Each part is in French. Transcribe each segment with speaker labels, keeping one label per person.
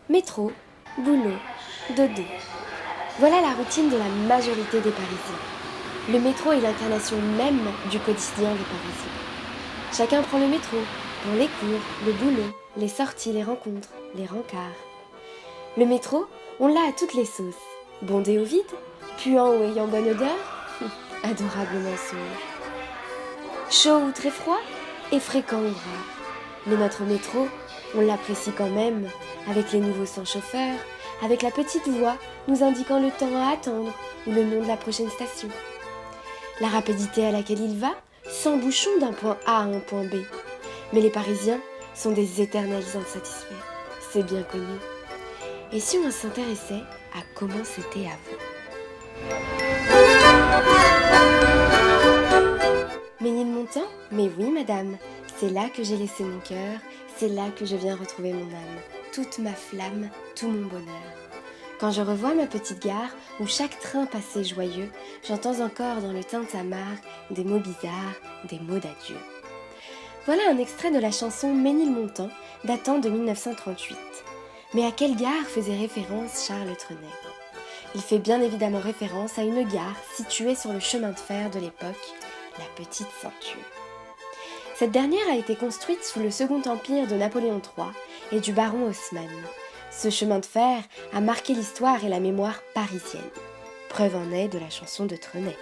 Speaker 1: Métro, boulot, dodo. Voilà la routine de la majorité des Parisiens. Le métro est l'incarnation même du quotidien des Parisiens. Chacun prend le métro pour les cours, le boulot, les sorties, les rencontres, les rencarts. Le métro, on l'a à toutes les sauces. Bondé ou vide, puant ou ayant bonne odeur, adorable mensonge. Chaud ou très froid, et fréquent ou rare. Mais notre métro, on l'apprécie quand même, avec les nouveaux sans chauffeur, avec la petite voix nous indiquant le temps à attendre ou le nom de la prochaine station. La rapidité à laquelle il va, sans bouchon d'un point A à un point B. Mais les Parisiens sont des éternels insatisfaits, c'est bien connu. Et si on s'intéressait à comment c'était avant? Ménilmontant? Mais oui, madame, c'est là que j'ai laissé mon cœur, c'est là que je viens retrouver mon âme, toute ma flamme, tout mon bonheur. Quand je revois ma petite gare où chaque train passait joyeux, j'entends encore dans le tintamarre des mots bizarres, des mots d'adieu. Voilà un extrait de la chanson Ménilmontant, datant de 1938. Mais à quelle gare faisait référence Charles Trenet? Il fait bien évidemment référence à une gare située sur le chemin de fer de l'époque, la Petite Ceinture. Cette dernière a été construite sous le Second Empire de Napoléon III et du baron Haussmann. Ce chemin de fer a marqué l'histoire et la mémoire parisienne. Preuve en est de la chanson de Trenet.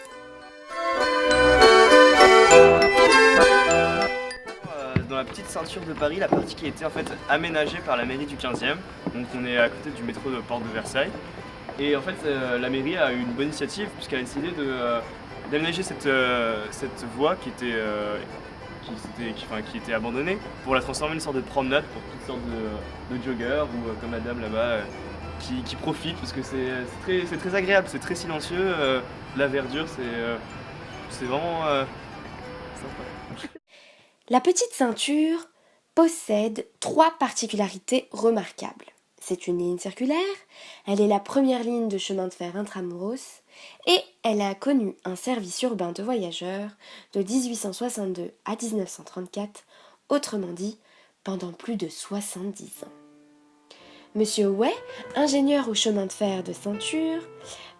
Speaker 2: Dans la Petite Ceinture de Paris, la partie qui a été en fait aménagée par la mairie du 15e. Donc on est à côté du métro de Porte de Versailles. Et en fait la mairie a eu une bonne initiative puisqu'elle a décidé d'aménager cette voie qui était abandonnée pour la transformer en une sorte de promenade pour toutes sortes de joggers ou comme la dame là-bas qui profitent parce que c'est très agréable, c'est très silencieux, la verdure c'est vraiment sympa.
Speaker 1: La Petite Ceinture possède 3 particularités remarquables. C'est une ligne circulaire, elle est la première ligne de chemin de fer intramuros et elle a connu un service urbain de voyageurs de 1862 à 1934, autrement dit pendant plus de 70 ans. Monsieur Way, ingénieur au chemin de fer de Ceinture,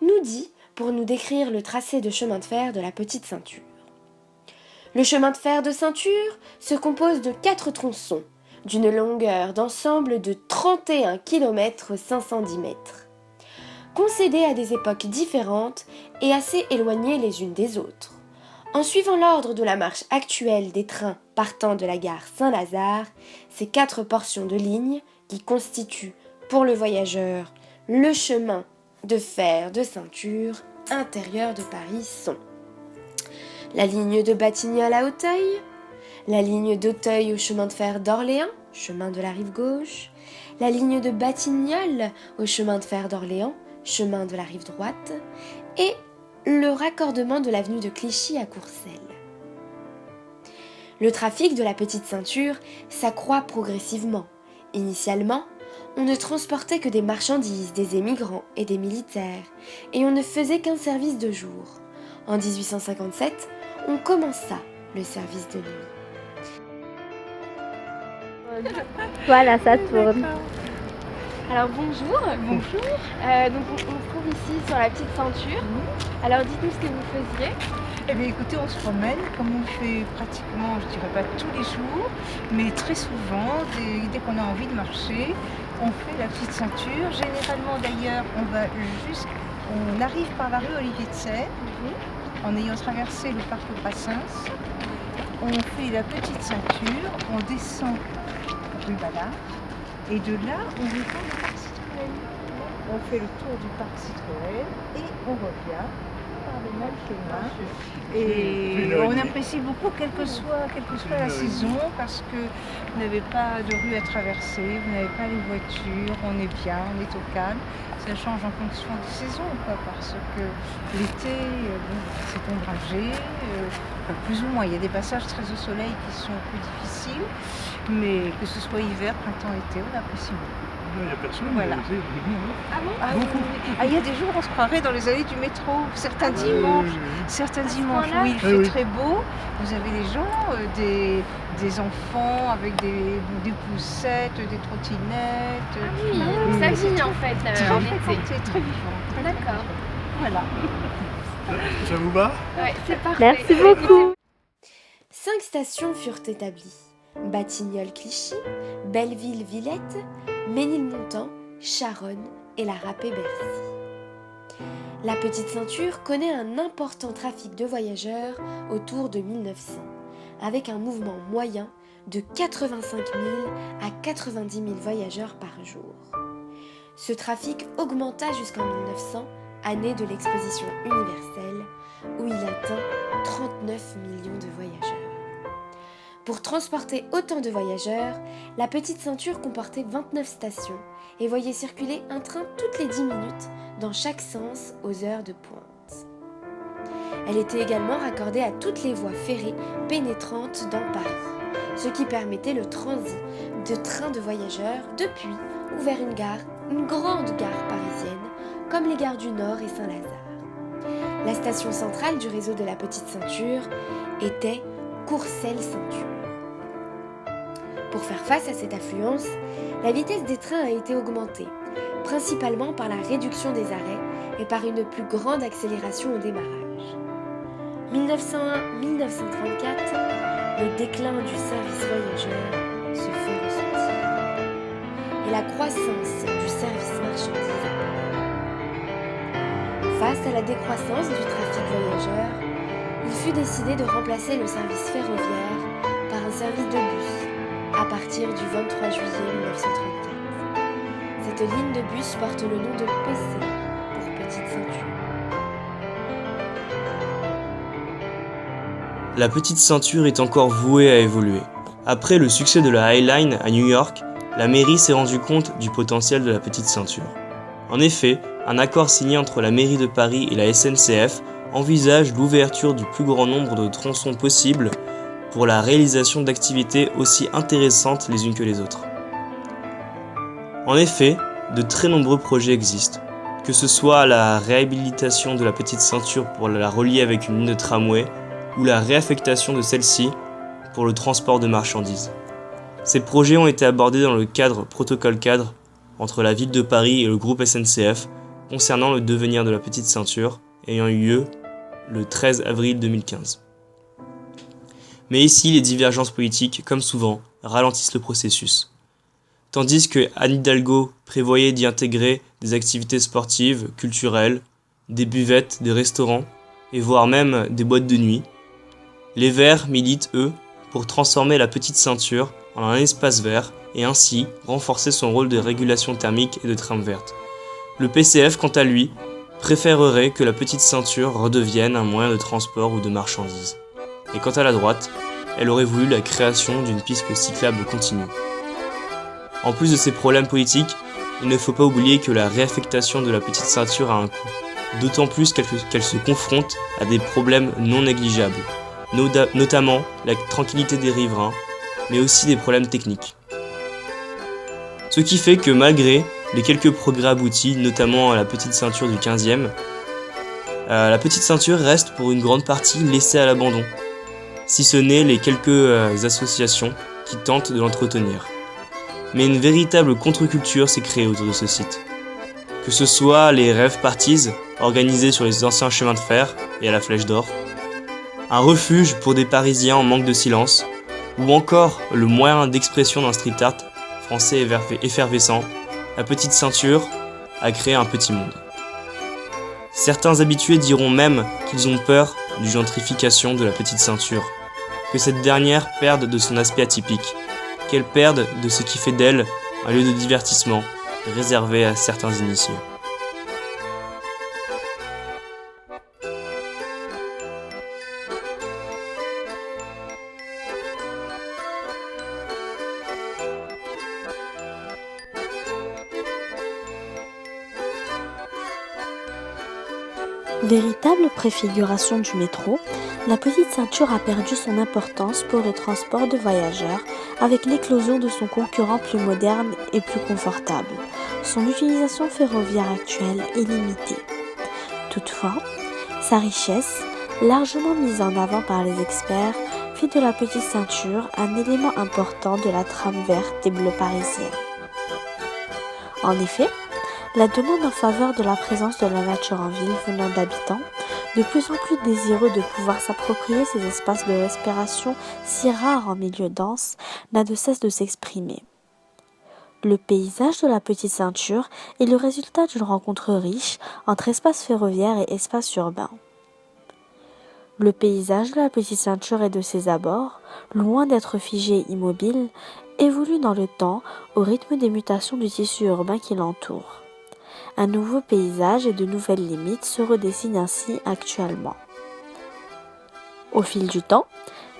Speaker 1: nous dit pour nous décrire le tracé de chemin de fer de la Petite Ceinture. Le chemin de fer de Ceinture se compose de 4 tronçons, d'une longueur d'ensemble de 31 km 510 mètres, concédés à des époques différentes et assez éloignées les unes des autres. En suivant l'ordre de la marche actuelle des trains partant de la gare Saint-Lazare, ces 4 portions de ligne qui constituent pour le voyageur le chemin de fer de Ceinture intérieur de Paris sont la ligne de Batignolles à Auteuil, la ligne d'Auteuil au chemin de fer d'Orléans, chemin de la rive gauche, la ligne de Batignolles au chemin de fer d'Orléans, chemin de la rive droite, et le raccordement de l'avenue de Clichy à Courcelles. Le trafic de la Petite Ceinture s'accroît progressivement. Initialement, on ne transportait que des marchandises, des émigrants et des militaires, et on ne faisait qu'un service de jour. En 1857, on commença le service de nuit.
Speaker 3: Voilà, ça tourne.
Speaker 4: Alors bonjour.
Speaker 3: Bonjour.
Speaker 4: Donc on se trouve ici sur la Petite Ceinture. Alors dites-nous ce que vous faisiez.
Speaker 3: Eh bien écoutez, on se promène comme on le fait pratiquement, je dirais pas tous les jours, mais très souvent, dès qu'on a envie de marcher, on fait la Petite Ceinture. Généralement d'ailleurs, on arrive par la rue Olivier de Serre, en ayant traversé le parc Brassens. On fait la Petite Ceinture, on descend rue Ballard, et de là, on descend le parc Citroën. On fait le tour du parc Citroën et on revient par le même chemin. Et on apprécie beaucoup, quelle que soit la saison, parce que vous n'avez pas de rue à traverser, vous n'avez pas les voitures, on est bien, on est au calme. Ça change en fonction des saisons, parce que l'été, c'est ombragé, plus ou moins. Il y a des passages très au soleil qui sont plus difficiles, mais que ce soit hiver, printemps, été, on apprécie beaucoup.
Speaker 5: Il n'y a personne.
Speaker 3: Voilà.
Speaker 4: Ah bon?
Speaker 3: Il y a des jours où on se croirait dans les allées du métro, certains dimanches, où il fait très beau. Vous avez des gens, des enfants avec des poussettes, des trottinettes.
Speaker 4: Oui, vie en fait
Speaker 3: Très
Speaker 4: en
Speaker 3: vivante,
Speaker 4: été.
Speaker 3: c'est très vivant.
Speaker 4: D'accord.
Speaker 3: Voilà.
Speaker 2: Ça vous va?
Speaker 4: Ouais, c'est parfait.
Speaker 1: Merci beaucoup. 5 stations furent établies. Batignolles-Clichy, Belleville-Villette, Ménilmontant, Charonne et la Rapée-Bercy. La Petite Ceinture connaît un important trafic de voyageurs autour de 1900, avec un mouvement moyen de 85 000 à 90 000 voyageurs par jour. Ce trafic augmenta jusqu'en 1900, année de l'exposition universelle, où il atteint 39 millions de voyageurs. Pour transporter autant de voyageurs, la Petite Ceinture comportait 29 stations et voyait circuler un train toutes les 10 minutes dans chaque sens aux heures de pointe. Elle était également raccordée à toutes les voies ferrées pénétrantes dans Paris, ce qui permettait le transit de trains de voyageurs depuis ou vers une grande gare parisienne, comme les gares du Nord et Saint-Lazare. La station centrale du réseau de la Petite Ceinture était Courcelles-Ceinture. Pour faire face à cette affluence, la vitesse des trains a été augmentée, principalement par la réduction des arrêts et par une plus grande accélération au démarrage. 1901-1934, le déclin du service voyageur se fait ressentir et la croissance du service marchandises apparaît. Face à la décroissance du trafic voyageur, il fut décidé de remplacer le service ferroviaire par un service de bus à partir du 23 juillet 1934. Cette ligne de bus porte le nom de PC pour Petite Ceinture.
Speaker 5: La Petite Ceinture est encore vouée à évoluer. Après le succès de la High Line à New York, la mairie s'est rendue compte du potentiel de la Petite Ceinture. En effet, un accord signé entre la mairie de Paris et la SNCF envisage l'ouverture du plus grand nombre de tronçons possible pour la réalisation d'activités aussi intéressantes les unes que les autres. En effet, de très nombreux projets existent, que ce soit la réhabilitation de la Petite Ceinture pour la relier avec une ligne de tramway ou la réaffectation de celle-ci pour le transport de marchandises. Ces projets ont été abordés dans le protocole cadre entre la ville de Paris et le groupe SNCF concernant le devenir de la Petite Ceinture ayant eu lieu le 13 avril 2015. Mais ici, les divergences politiques, comme souvent, ralentissent le processus. Tandis que Anne Hidalgo prévoyait d'y intégrer des activités sportives, culturelles, des buvettes, des restaurants, et voire même des boîtes de nuit, les Verts militent, eux, pour transformer la Petite Ceinture en un espace vert et ainsi renforcer son rôle de régulation thermique et de trame verte. Le PCF, quant à lui, préférerait que la Petite Ceinture redevienne un moyen de transport ou de marchandises. Et quant à la droite, elle aurait voulu la création d'une piste cyclable continue. En plus de ces problèmes politiques, il ne faut pas oublier que la réaffectation de la Petite Ceinture a un coût, d'autant plus qu'elle se confronte à des problèmes non négligeables, notamment la tranquillité des riverains, mais aussi des problèmes techniques. Ce qui fait que malgré les quelques progrès aboutis, notamment à la Petite Ceinture du 15e, la Petite Ceinture reste pour une grande partie laissée à l'abandon, si ce n'est les quelques associations qui tentent de l'entretenir. Mais une véritable contre-culture s'est créée autour de ce site. Que ce soit les rave parties organisées sur les anciens chemins de fer et à la Flèche d'Or, un refuge pour des Parisiens en manque de silence, ou encore le moyen d'expression d'un street art français effervescent, la Petite Ceinture a créé un petit monde. Certains habitués diront même qu'ils ont peur d'une gentrification de la Petite Ceinture, que cette dernière perde de son aspect atypique, qu'elle perde de ce qui fait d'elle un lieu de divertissement réservé à certains initiés.
Speaker 6: Véritable préfiguration du métro, la Petite Ceinture a perdu son importance pour le transport de voyageurs avec l'éclosion de son concurrent plus moderne et plus confortable. Son utilisation ferroviaire actuelle est limitée. Toutefois, sa richesse, largement mise en avant par les experts, fait de la Petite Ceinture un élément important de la trame verte des bleus parisiens. En effet, La demande en faveur de la présence de la nature en ville venant d'habitants, de plus en plus désireux de pouvoir s'approprier ces espaces de respiration si rares en milieu dense, n'a de cesse de s'exprimer. Le paysage de la Petite Ceinture est le résultat d'une rencontre riche entre espace ferroviaire et espace urbain. Le paysage de la Petite Ceinture et de ses abords, loin d'être figé et immobile, évolue dans le temps au rythme des mutations du tissu urbain qui l'entoure. Un nouveau paysage et de nouvelles limites se redessinent ainsi actuellement. Au fil du temps,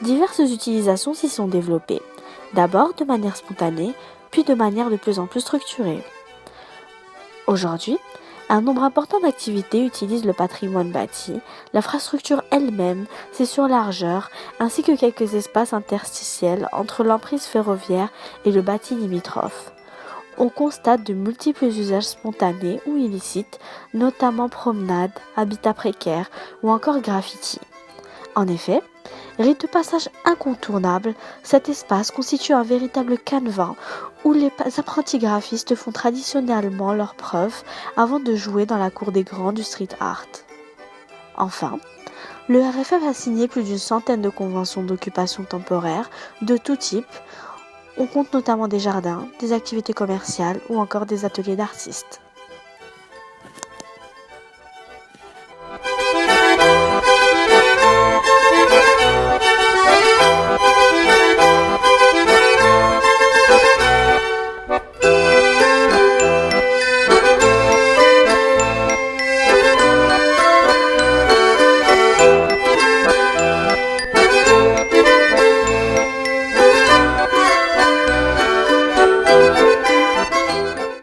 Speaker 6: diverses utilisations s'y sont développées, d'abord de manière spontanée, puis de manière de plus en plus structurée. Aujourd'hui, un nombre important d'activités utilisent le patrimoine bâti, l'infrastructure elle-même, ses surlargeurs, ainsi que quelques espaces interstitiels entre l'emprise ferroviaire et le bâti limitrophe. On constate de multiples usages spontanés ou illicites, notamment promenades, habitats précaires ou encore graffiti. En effet, rite de passage incontournable, cet espace constitue un véritable canevas où les apprentis graphistes font traditionnellement leurs preuves avant de jouer dans la cour des grands du street art. Enfin, le RFF a signé plus d'une centaine de conventions d'occupation temporaire de tout type. On compte notamment des jardins, des activités commerciales ou encore des ateliers d'artistes.